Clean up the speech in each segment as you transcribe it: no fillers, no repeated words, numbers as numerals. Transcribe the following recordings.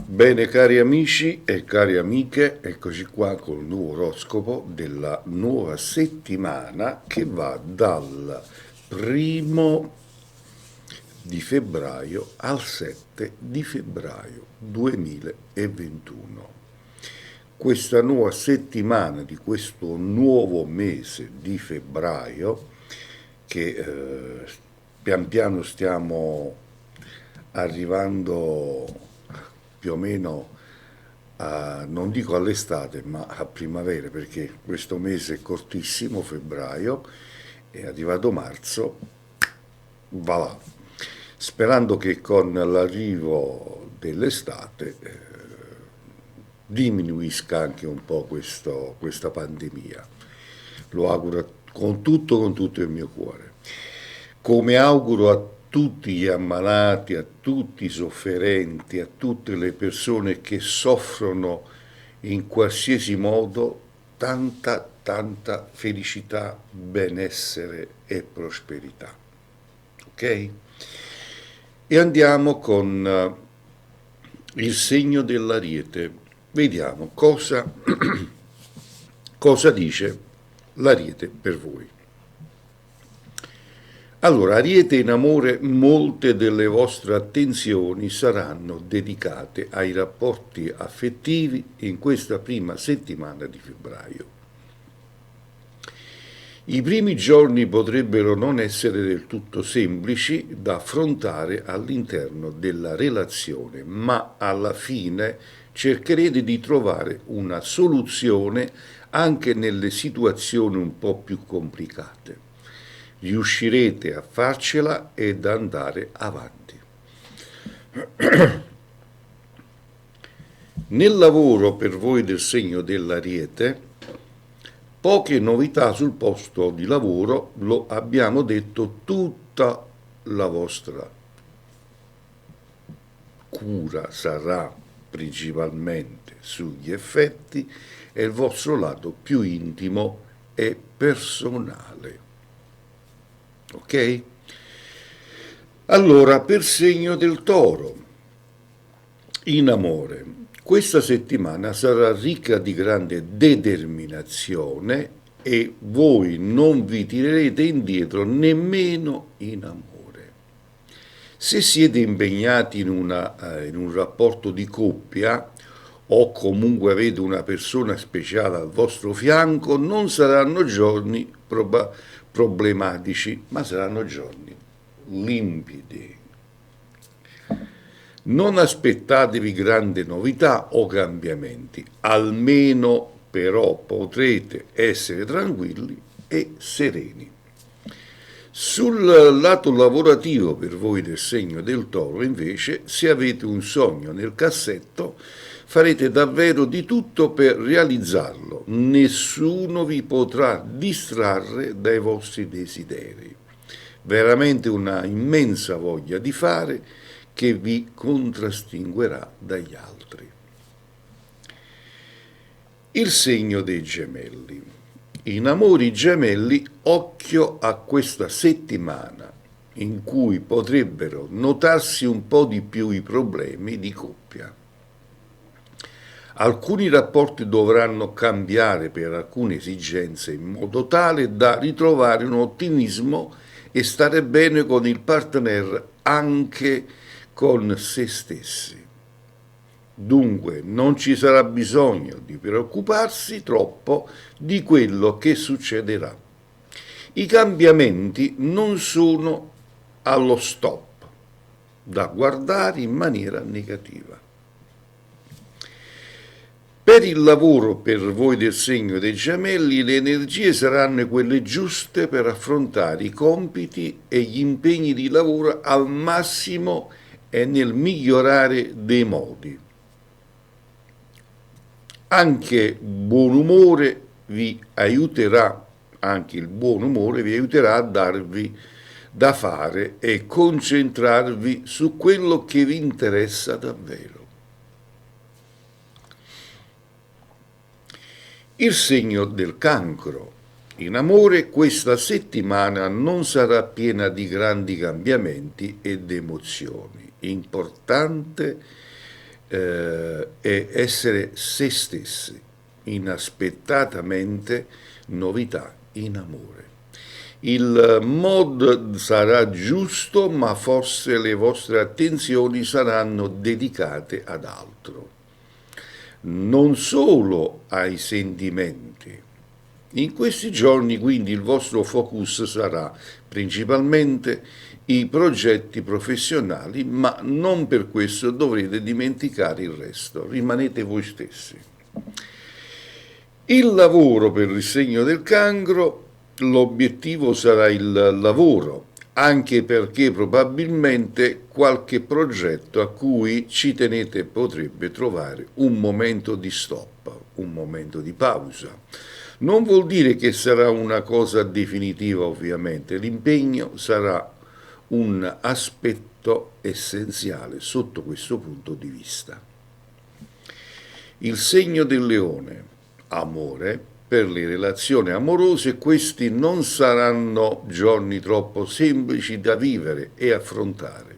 Bene cari amici e cari amiche, eccoci qua col nuovo oroscopo della nuova settimana che va dal 1 di febbraio al 7 di febbraio 2021. Questa nuova settimana di questo nuovo mese di febbraio che pian piano stiamo arrivando più o meno non dico all'estate, ma a primavera, perché questo mese è cortissimo, febbraio, è arrivato marzo, va là. Sperando che con l'arrivo dell'estate diminuisca anche un po' questa pandemia. Lo auguro con tutto il mio cuore. Come auguro a tutti gli ammalati, a tutti i sofferenti, a tutte le persone che soffrono in qualsiasi modo, tanta felicità, benessere e prosperità. Ok? E andiamo con il segno dell'Ariete. Vediamo cosa dice l'Ariete per voi. Allora, Ariete in amore, molte delle vostre attenzioni saranno dedicate ai rapporti affettivi in questa prima settimana di febbraio. I primi giorni potrebbero non essere del tutto semplici da affrontare all'interno della relazione, ma alla fine cercherete di trovare una soluzione anche nelle situazioni un po' più complicate. Riuscirete a farcela ed andare avanti. Nel lavoro per voi del segno dell'Ariete, poche novità sul posto di lavoro, lo abbiamo detto, tutta la vostra cura sarà principalmente sugli effetti e il vostro lato più intimo e personale. Ok? Allora, per segno del Toro, in amore, questa settimana sarà ricca di grande determinazione e voi non vi tirerete indietro nemmeno in amore. Se siete impegnati in un rapporto di coppia o comunque avete una persona speciale al vostro fianco, non saranno giorni problematici, ma saranno giorni limpidi. Non aspettatevi grandi novità o cambiamenti, almeno però potrete essere tranquilli e sereni. Sul lato lavorativo per voi del segno del Toro, invece, se avete un sogno nel cassetto, farete davvero di tutto per realizzarlo. Nessuno vi potrà distrarre dai vostri desideri. Veramente una immensa voglia di fare che vi contrastinguerà dagli altri. Il segno dei Gemelli. In amori gemelli, occhio a questa settimana in cui potrebbero notarsi un po' di più i problemi di coppia. Alcuni rapporti dovranno cambiare per alcune esigenze in modo tale da ritrovare un ottimismo e stare bene con il partner anche con se stessi. Dunque non ci sarà bisogno di preoccuparsi troppo di quello che succederà. I cambiamenti non sono allo stop, da guardare in maniera negativa. Per il lavoro per voi del segno dei Gemelli, le energie saranno quelle giuste per affrontare i compiti e gli impegni di lavoro al massimo e nel migliorare dei modi. Anche il buon umore vi aiuterà a darvi da fare e concentrarvi su quello che vi interessa davvero. Il segno del Cancro. In amore questa settimana non sarà piena di grandi cambiamenti ed emozioni. Importante e essere se stessi, inaspettatamente novità in amore. Il mod sarà giusto, ma forse le vostre attenzioni saranno dedicate ad altro, non solo ai sentimenti. In questi giorni quindi il vostro focus sarà principalmente i progetti professionali, ma non per questo dovrete dimenticare il resto, rimanete voi stessi. Il lavoro per il segno del Cancro, l'obiettivo sarà il lavoro, anche perché probabilmente qualche progetto a cui ci tenete potrebbe trovare un momento di stop, un momento di pausa. Non vuol dire che sarà una cosa definitiva, ovviamente, l'impegno sarà un aspetto essenziale sotto questo punto di vista. Il segno del Leone, amore, per le relazioni amorose questi non saranno giorni troppo semplici da vivere e affrontare.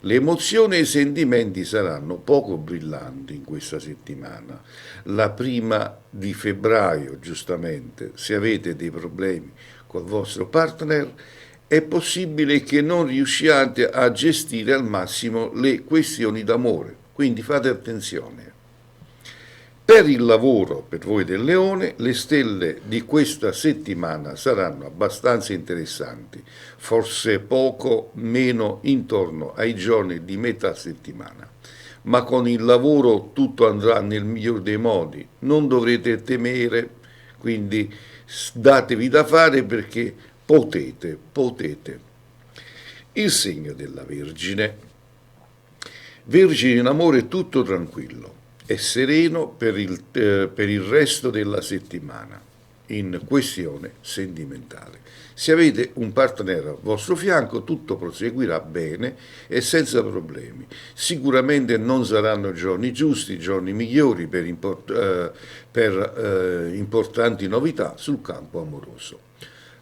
Le emozioni e i sentimenti saranno poco brillanti in questa settimana. La prima di febbraio, giustamente, se avete dei problemi col vostro partner, è possibile che non riusciate a gestire al massimo le questioni d'amore, quindi fate attenzione. Per il lavoro, per voi del Leone, le stelle di questa settimana saranno abbastanza interessanti, forse poco meno intorno ai giorni di metà settimana. Ma con il lavoro tutto andrà nel miglior dei modi, non dovrete temere, quindi datevi da fare perché potete. Il segno della Vergine. Vergine in amore tutto tranquillo e sereno per il resto della settimana in questione sentimentale. Se avete un partner al vostro fianco tutto proseguirà bene e senza problemi. Sicuramente non saranno giorni giusti, giorni migliori per importanti novità sul campo amoroso.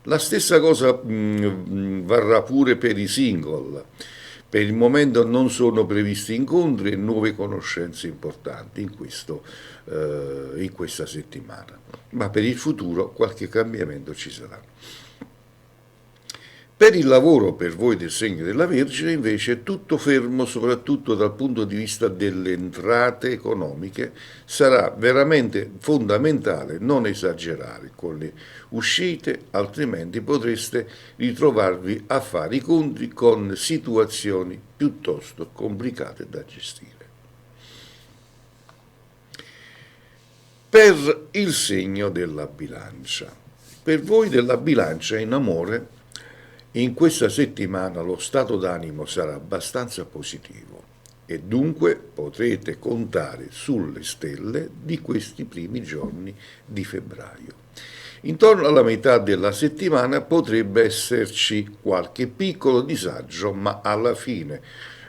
La stessa cosa varrà pure per i single. Per il momento non sono previsti incontri e nuove conoscenze importanti in questa settimana, ma per il futuro qualche cambiamento ci sarà. Per il lavoro, per voi del segno della Vergine, invece, è tutto fermo, soprattutto dal punto di vista delle entrate economiche. Sarà veramente fondamentale non esagerare con le uscite, altrimenti potreste ritrovarvi a fare i conti con situazioni piuttosto complicate da gestire. Per il segno della Bilancia. Per voi della Bilancia in amore, in questa settimana lo stato d'animo sarà abbastanza positivo e dunque potrete contare sulle stelle di questi primi giorni di febbraio. Intorno alla metà della settimana potrebbe esserci qualche piccolo disagio, ma alla fine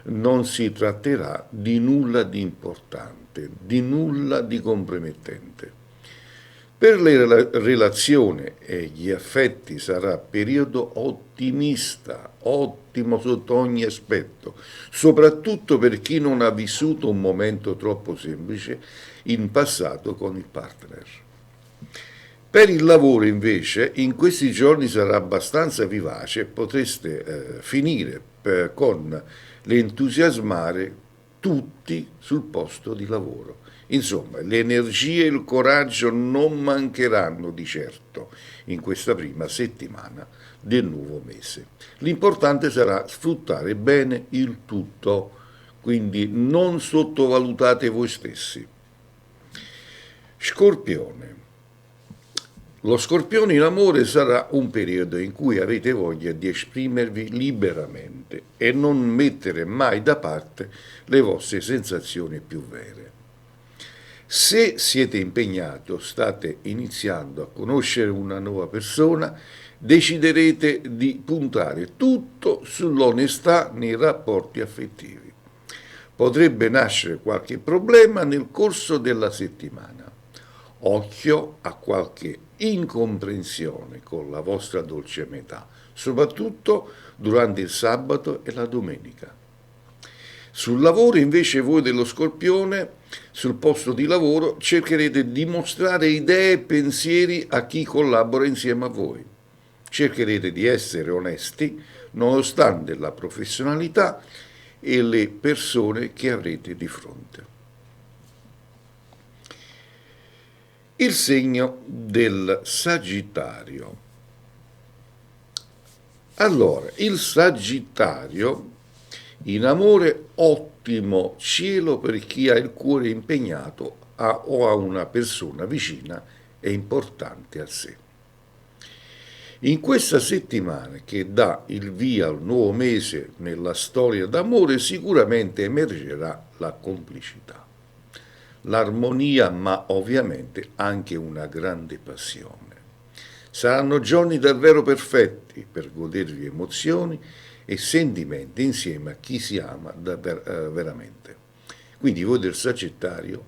non si tratterà di nulla di importante, di nulla di compromettente. Per le relazioni e gli affetti sarà periodo ottimista, ottimo sotto ogni aspetto, soprattutto per chi non ha vissuto un momento troppo semplice in passato con il partner. Per il lavoro invece in questi giorni sarà abbastanza vivace e potreste finire con l'entusiasmare tutti sul posto di lavoro. Insomma, le energie e il coraggio non mancheranno di certo in questa prima settimana del nuovo mese. L'importante sarà sfruttare bene il tutto, quindi non sottovalutate voi stessi. Scorpione. Lo Scorpione in amore sarà un periodo in cui avete voglia di esprimervi liberamente e non mettere mai da parte le vostre sensazioni più vere. Se siete impegnati o state iniziando a conoscere una nuova persona, deciderete di puntare tutto sull'onestà nei rapporti affettivi. Potrebbe nascere qualche problema nel corso della settimana. Occhio a qualche incomprensione con la vostra dolce metà, soprattutto durante il sabato e la domenica. Sul lavoro invece voi dello Scorpione, sul posto di lavoro, cercherete di mostrare idee e pensieri a chi collabora insieme a voi. Cercherete di essere onesti nonostante la professionalità e le persone che avrete di fronte. Il segno del Sagittario. Allora, il Sagittario in amore ottimo cielo per chi ha il cuore impegnato o a una persona vicina e importante a sé. In questa settimana che dà il via al nuovo mese nella storia d'amore sicuramente emergerà la complicità, l'armonia, ma ovviamente anche una grande passione. Saranno giorni davvero perfetti per godervi emozioni e sentimenti insieme a chi si ama veramente. Quindi voi del Sagittario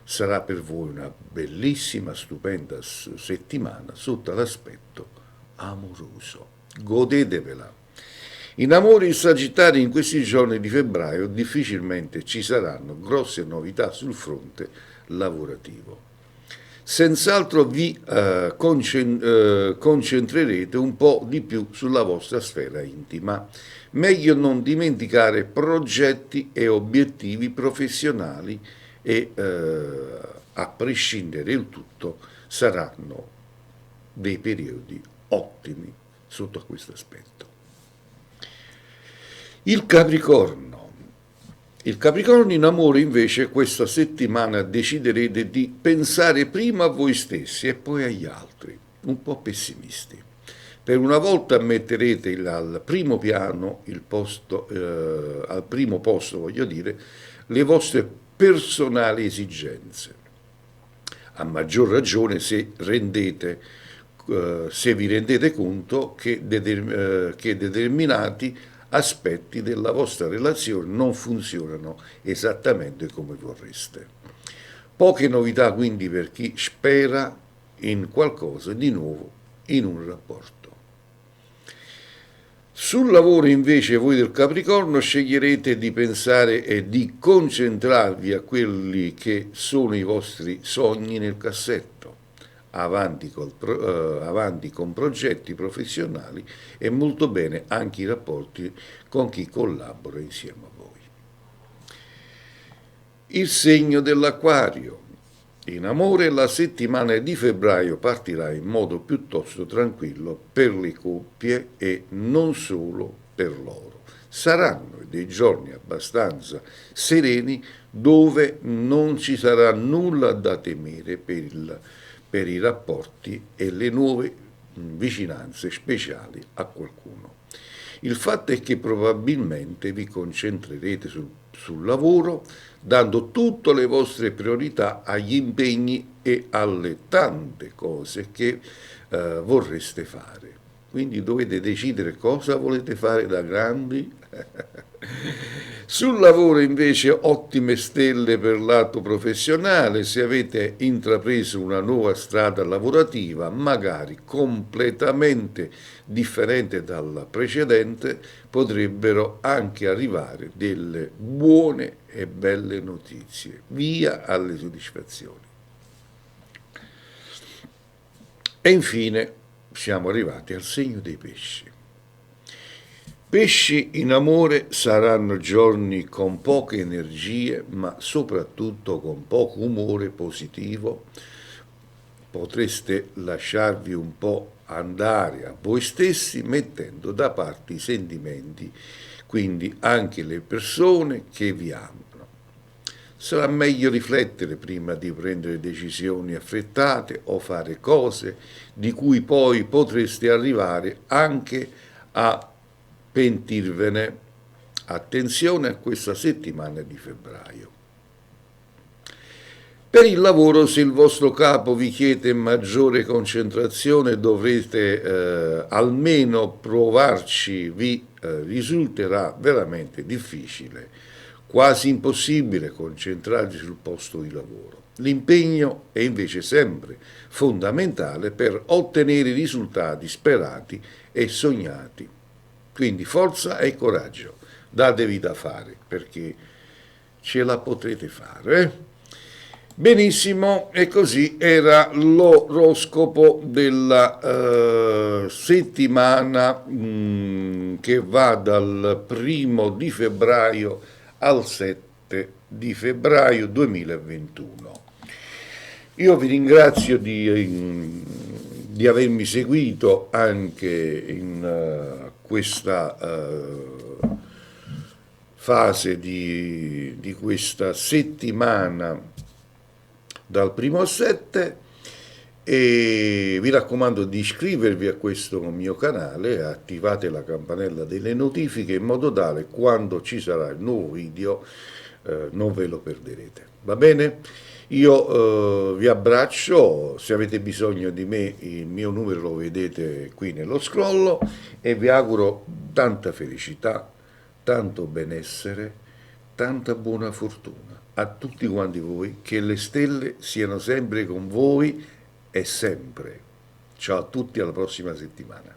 sarà per voi una bellissima, stupenda settimana sotto l'aspetto amoroso. Godetevela. In amore il Sagittario in questi giorni di febbraio difficilmente ci saranno grosse novità sul fronte lavorativo. Senz'altro vi concentrerete un po' di più sulla vostra sfera intima. Meglio non dimenticare progetti e obiettivi professionali e a prescindere il tutto saranno dei periodi ottimi sotto questo aspetto. Il Capricorno. Il Capricorno in amore invece questa settimana deciderete di pensare prima a voi stessi e poi agli altri, un po' pessimisti. Per una volta metterete al primo piano, al primo posto, voglio dire, le vostre personali esigenze. A maggior ragione se vi rendete conto che determinati aspetti della vostra relazione non funzionano esattamente come vorreste. Poche novità quindi per chi spera in qualcosa di nuovo in un rapporto. Sul lavoro invece voi del Capricorno sceglierete di pensare e di concentrarvi a quelli che sono i vostri sogni nel cassetto. Avanti con progetti professionali e molto bene anche i rapporti con chi collabora insieme a voi. Il segno dell'Acquario. In amore la settimana di febbraio partirà in modo piuttosto tranquillo per le coppie e non solo per loro. Saranno dei giorni abbastanza sereni dove non ci sarà nulla da temere per i rapporti e le nuove vicinanze speciali a qualcuno. Il fatto è che probabilmente vi concentrerete sul lavoro, dando tutte le vostre priorità agli impegni e alle tante cose che vorreste fare. Quindi dovete decidere cosa volete fare da grandi. Sul lavoro invece ottime stelle per lato professionale, se avete intrapreso una nuova strada lavorativa, magari completamente differente dalla precedente, potrebbero anche arrivare delle buone e belle notizie. Via alle soddisfazioni. E infine siamo arrivati al segno dei pesci. Pesci in amore saranno giorni con poche energie, ma soprattutto con poco umore positivo. Potreste lasciarvi un po' andare a voi stessi mettendo da parte i sentimenti, quindi anche le persone che vi amano. Sarà meglio riflettere prima di prendere decisioni affrettate o fare cose di cui poi potreste arrivare anche a pentirvene. Attenzione a questa settimana di febbraio. Per il lavoro, se il vostro capo vi chiede maggiore concentrazione, dovrete almeno provarci, vi risulterà veramente difficile, quasi impossibile concentrarsi sul posto di lavoro. L'impegno è invece sempre fondamentale per ottenere i risultati sperati e sognati. Quindi forza e coraggio, datevi da fare, perché ce la potrete fare. Benissimo, e così era l'oroscopo della settimana che va dal 1° di febbraio al 7 di febbraio 2021. Io vi ringrazio di avermi seguito anche in questa fase di questa settimana dal 1° al 7, e vi raccomando di iscrivervi a questo mio canale, attivate la campanella delle notifiche in modo tale quando ci sarà il nuovo video non ve lo perderete. Va bene? Io vi abbraccio, se avete bisogno di me il mio numero lo vedete qui nello scrollo, e vi auguro tanta felicità, tanto benessere, tanta buona fortuna a tutti quanti voi, che le stelle siano sempre con voi e sempre. Ciao a tutti, alla prossima settimana.